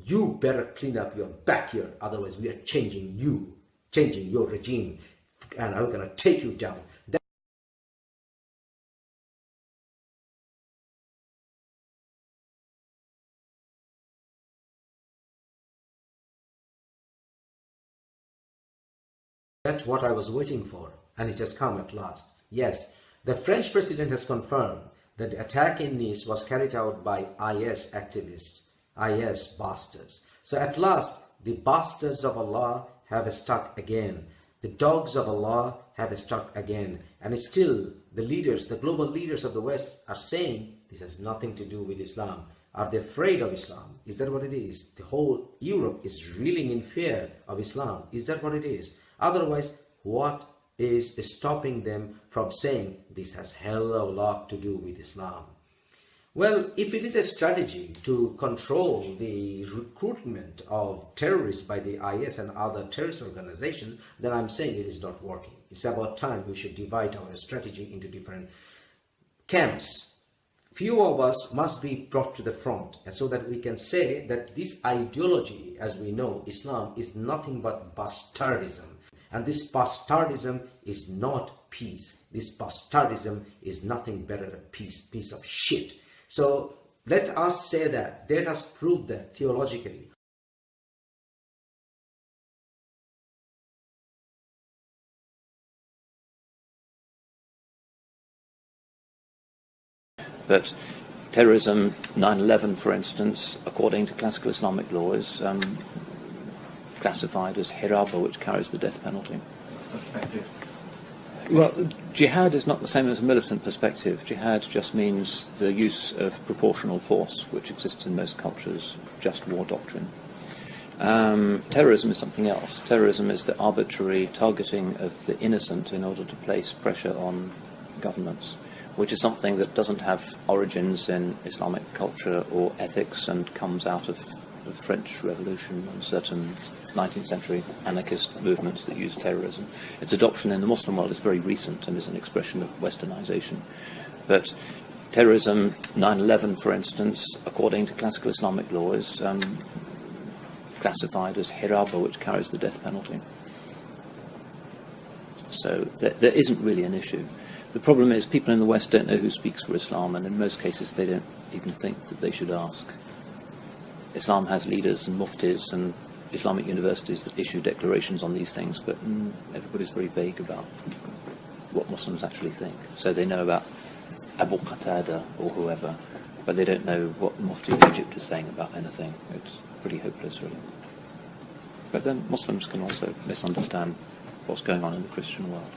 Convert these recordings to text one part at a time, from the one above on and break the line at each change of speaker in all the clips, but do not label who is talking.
you better clean up your backyard, otherwise we are changing you, changing your regime, and I'm going to take you down. That's what I was waiting for, and it has come at last. Yes, the French president has confirmed that the attack in Nice was carried out by IS activists, IS bastards. So at last, the bastards of Allah have struck again. The dogs of Allah have struck again. And still, the leaders, the global leaders of the West are saying this has nothing to do with Islam. Are they afraid of Islam? Is that what it is? The whole Europe is reeling in fear of Islam. Is that what it is? Otherwise, what is stopping them from saying this has hell of a lot to do with Islam? Well, if it is a strategy to control the recruitment of terrorists by the IS and other terrorist organizations, then I'm saying it is not working. It's about time we should divide our strategy into different camps. Few of us must be brought to the front, and so that we can say that this ideology, as we know, Islam, is nothing but bastardism. And this bastardism is not peace. This bastardism is nothing better than piece of shit. So let us say that. Let us prove that theologically.
But terrorism, 9/11 for instance, according to classical Islamic law, is classified as hiraba, which carries the death penalty. Well, jihad is not the same as a militant perspective. Jihad just means the use of proportional force, which exists in most cultures, just war doctrine. Terrorism is something else. Terrorism is the arbitrary targeting of the innocent in order to place pressure on governments, which is something that doesn't have origins in Islamic culture or ethics and comes out of the French Revolution and certain 19th century anarchist movements that use terrorism. Its adoption in the Muslim world is very recent and is an expression of westernization. But terrorism, 9/11 for instance, according to classical Islamic law, is classified as hiraba, which carries the death penalty. So there isn't really an issue. The problem is people in the West don't know who speaks for Islam, and in most cases they don't even think that they should ask. Islam has leaders and muftis and Islamic universities that issue declarations on these things, but everybody's very vague about what Muslims actually think. So they know about Abu Qatada or whoever, but they don't know what the Mufti of Egypt is saying about anything. It's pretty hopeless, really. But then Muslims can also misunderstand what's going on in the Christian world.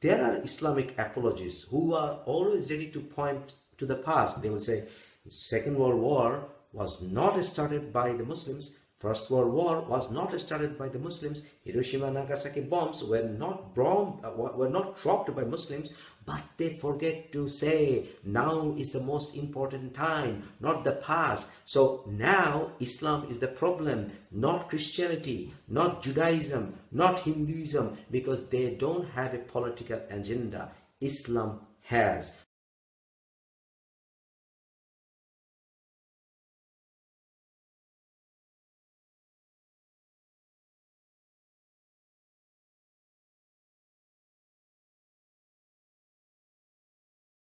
There are Islamic apologists who are always ready to point to the past. They will say, Second World War was not started by the Muslims. First World War was not started by the Muslims. Hiroshima and Nagasaki bombs were not dropped by Muslims. But they forget to say now is the most important time, not the past. So now Islam is the problem, not Christianity, not Judaism, not Hinduism, because they don't have a political agenda. Islam has.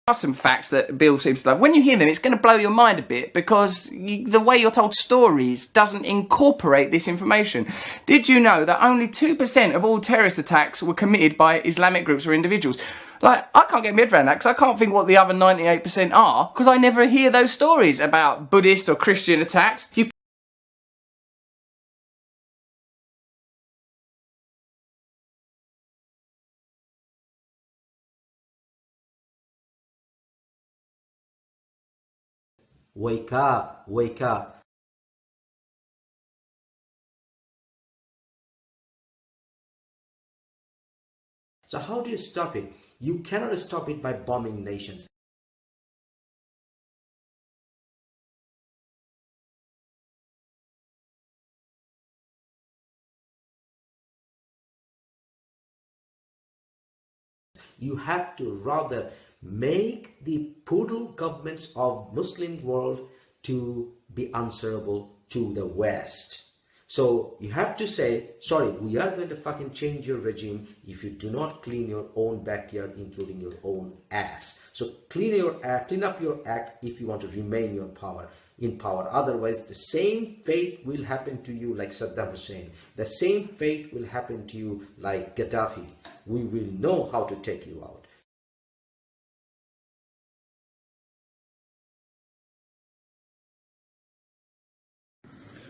Are some facts that Bill seems to love. When you hear them, it's going to blow your mind a bit because the way you're told stories doesn't incorporate this information. Did you know that only 2% of all terrorist attacks were committed by Islamic groups or individuals? Like, I can't get my head around that because I can't think what the other 98% are because I never hear those stories about Buddhist or Christian attacks.
Wake up, wake up. So how do you stop it? You cannot stop it by bombing nations. You have to rather make the poodle governments of Muslim world to be answerable to the West. So you have to say, sorry, we are going to fucking change your regime if you do not clean your own backyard, including your own ass. So clean up your act if you want to remain in power. Otherwise, the same fate will happen to you like Saddam Hussein. The same fate will happen to you like Gaddafi. We will know how to take you out.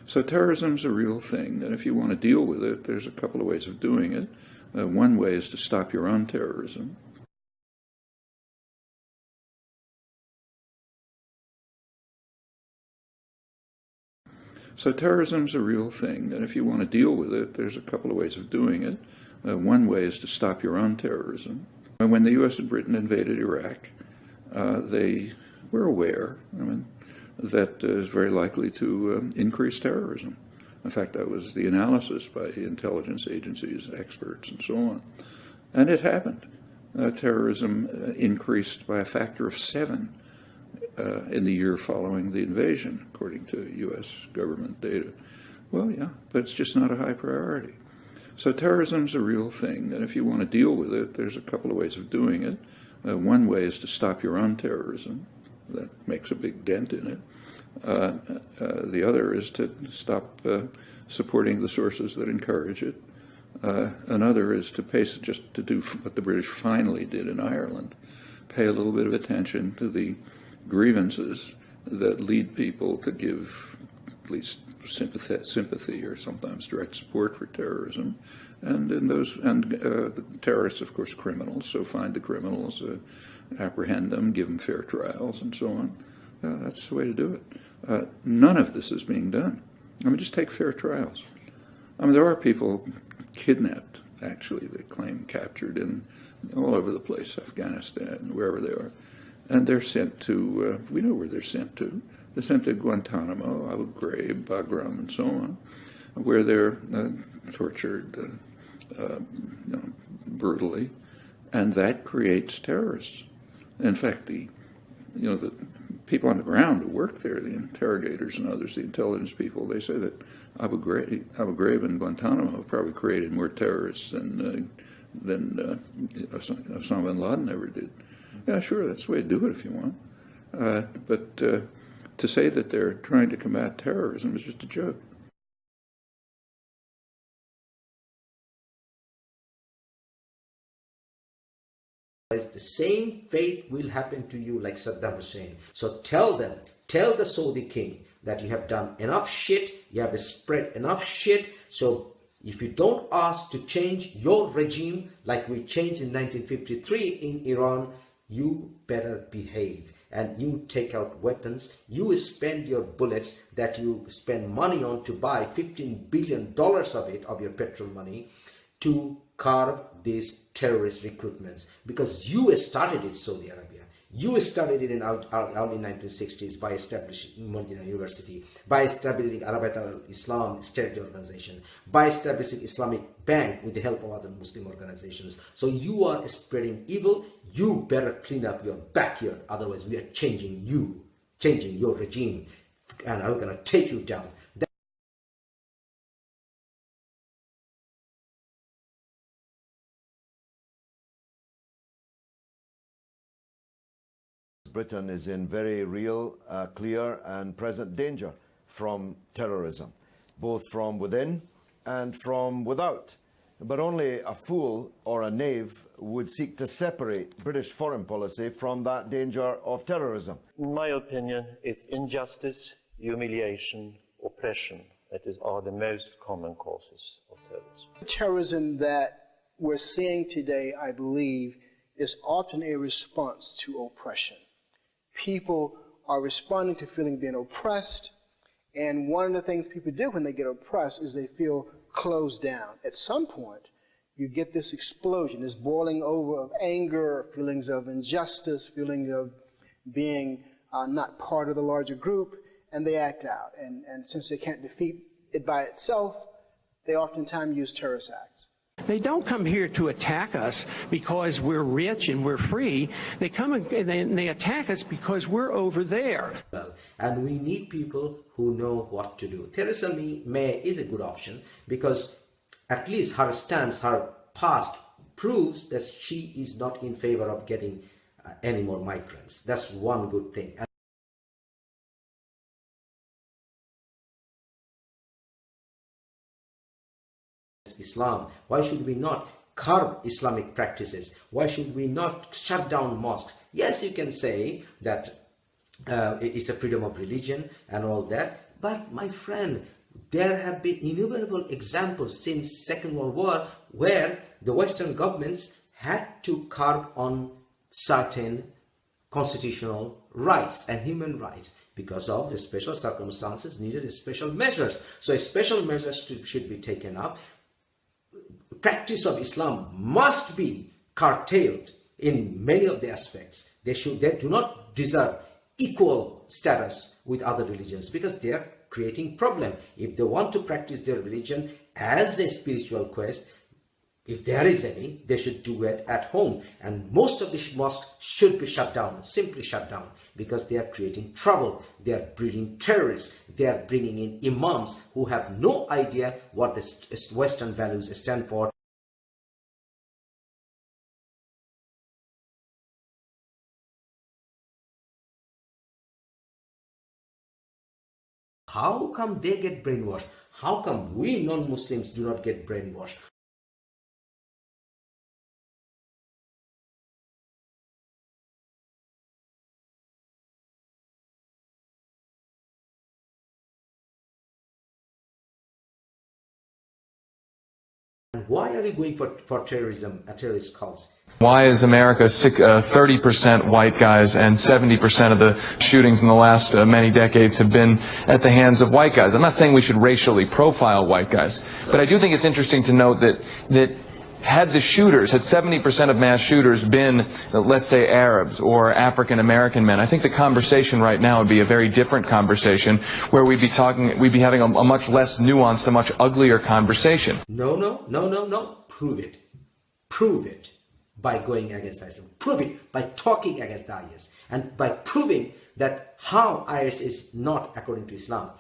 So terrorism's a real thing, and if you want to deal with it, there's a couple of ways of doing it. One way is to stop your own terrorism. So terrorism's a real thing, and if you want to deal with it, there's a couple of ways of doing it. One way is to stop your own terrorism. When the U.S. and Britain invaded Iraq, they were aware, that is very likely to increase terrorism. In fact, that was the analysis by intelligence agencies, experts, and so on. And it happened. Terrorism increased by a factor of 7 in the year following the invasion, according to U.S. government data. Well, yeah, but it's just not a high priority. So terrorism's a real thing, and if you want to deal with it, there's a couple of ways of doing it. One way is to stop your own terrorism. That makes a big dent in it. The other is to stop supporting the sources that encourage it. Another is to just to do what the British finally did in Ireland, pay a little bit of attention to the grievances that lead people to give at least sympathy or sometimes direct support for terrorism. And terrorists, of course, criminals, so find the criminals, apprehend them, give them fair trials, and so on. That's the way to do it. None of this is being done. Just take fair trials. There are people kidnapped, actually, they claim captured in all over the place, Afghanistan, wherever they are. And they're sent to, we know where they're sent to. They're sent to Guantanamo, Abu Ghraib, Bagram, and so on, where they're tortured brutally, and that creates terrorists. In fact, the people on the ground who work there, the interrogators and others, the intelligence people, they say that Abu Ghraib and Guantanamo have probably created more terrorists than Osama bin Laden ever did. Yeah, sure, that's the way to do it if you want. But to say that they're trying to combat terrorism is just a joke.
The same fate will happen to you like Saddam Hussein. So tell the Saudi king that you have done enough shit, you have spread enough shit, so if you don't ask to change your regime like we changed in 1953 in Iran, you better behave. And you take out weapons, you spend your bullets that you spend money on to buy $15 billion of it, of your petrol money, to carve these terrorist recruitments, because you started it, Saudi Arabia. You started it in early 1960s by establishing Medina University, by establishing Arabiat al-Islam state organization, by establishing Islamic Bank with the help of other Muslim organizations. So you are spreading evil. You better clean up your backyard, otherwise we are changing your regime, and I'm going to take you down.
Britain is in very real, clear and present danger from terrorism, both from within and from without. But only a fool or a knave would seek to separate British foreign policy from that danger of terrorism.
In my opinion, it's injustice, humiliation, oppression that are the most common causes of terrorism.
Terrorism that we're seeing today, I believe, is often a response to oppression. People are responding to feeling being oppressed, and one of the things people do when they get oppressed is they feel closed down. At some point, you get this explosion, this boiling over of anger, feelings of injustice, feelings of being not part of the larger group, and they act out. And since they can't defeat it by itself, they oftentimes use terrorist acts.
They don't come here to attack us because we're rich and we're free. They come and they attack us because we're over there.
And we need people who know what to do. Theresa May is a good option because at least her stance, her past proves that she is not in favor of getting any more migrants. That's one good thing. Islam, why should we not curb Islamic practices? Why should we not shut down mosques? Yes, you can say that it's a freedom of religion and all that, but my friend, there have been innumerable examples since Second World War where the Western governments had to curb on certain constitutional rights and human rights because of the special circumstances needed special measures. So special measures should be taken up. Practice of Islam must be curtailed in many of the aspects. They do not deserve equal status with other religions because they are creating problem. If they want to practice their religion as a spiritual quest, if there is any, they should do it at home. And most of the mosques should be shut down, simply shut down, because they are creating trouble. They are breeding terrorists. They are bringing in imams who have no idea what the Western values stand for. How come they get brainwashed? How come we non-Muslims do not get brainwashed? And why are you going for terrorism, terrorist cause?
Why is America 30% white guys and 70% of the shootings in the last many decades have been at the hands of white guys? I'm not saying we should racially profile white guys, but I do think it's interesting to note that had 70% of mass shooters been, let's say, Arabs or African American men, I think the conversation right now would be a very different conversation where we'd be having a much less nuanced, a much uglier conversation.
No. Prove it. Prove it. By going against IS. Prove it by talking against IS and by proving that how IS is not according to Islam.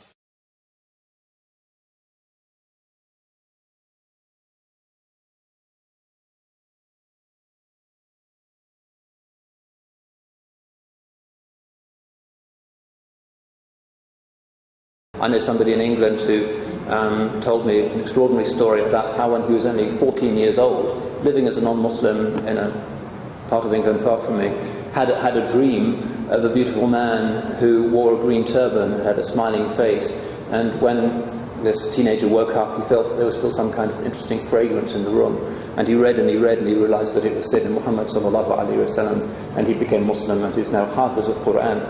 I know somebody in England who told me an extraordinary story about how when he was only 14 years old, living as a non-Muslim in a part of England far from me, had a dream of a beautiful man who wore a green turban and had a smiling face. And when this teenager woke up, he felt there was still some kind of interesting fragrance in the room. And he read and he read and he realized that it was Sayyidina Muhammad sallallahu alaihi wasallam, and he became Muslim and is now Hafiz of Quran,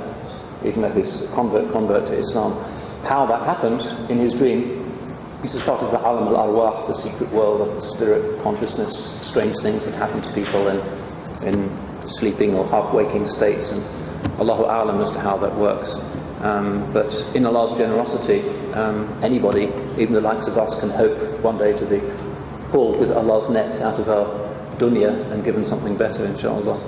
even though he's convert to Islam. How that happened in his dream, this is part of the Alam al-Arwah, the secret world of the spirit consciousness, strange things that happen to people in sleeping or half-waking states, and Allahu A'lam as to how that works. But in Allah's generosity, anybody, even the likes of us, can hope one day to be pulled with Allah's net out of our dunya and given something better, inshallah.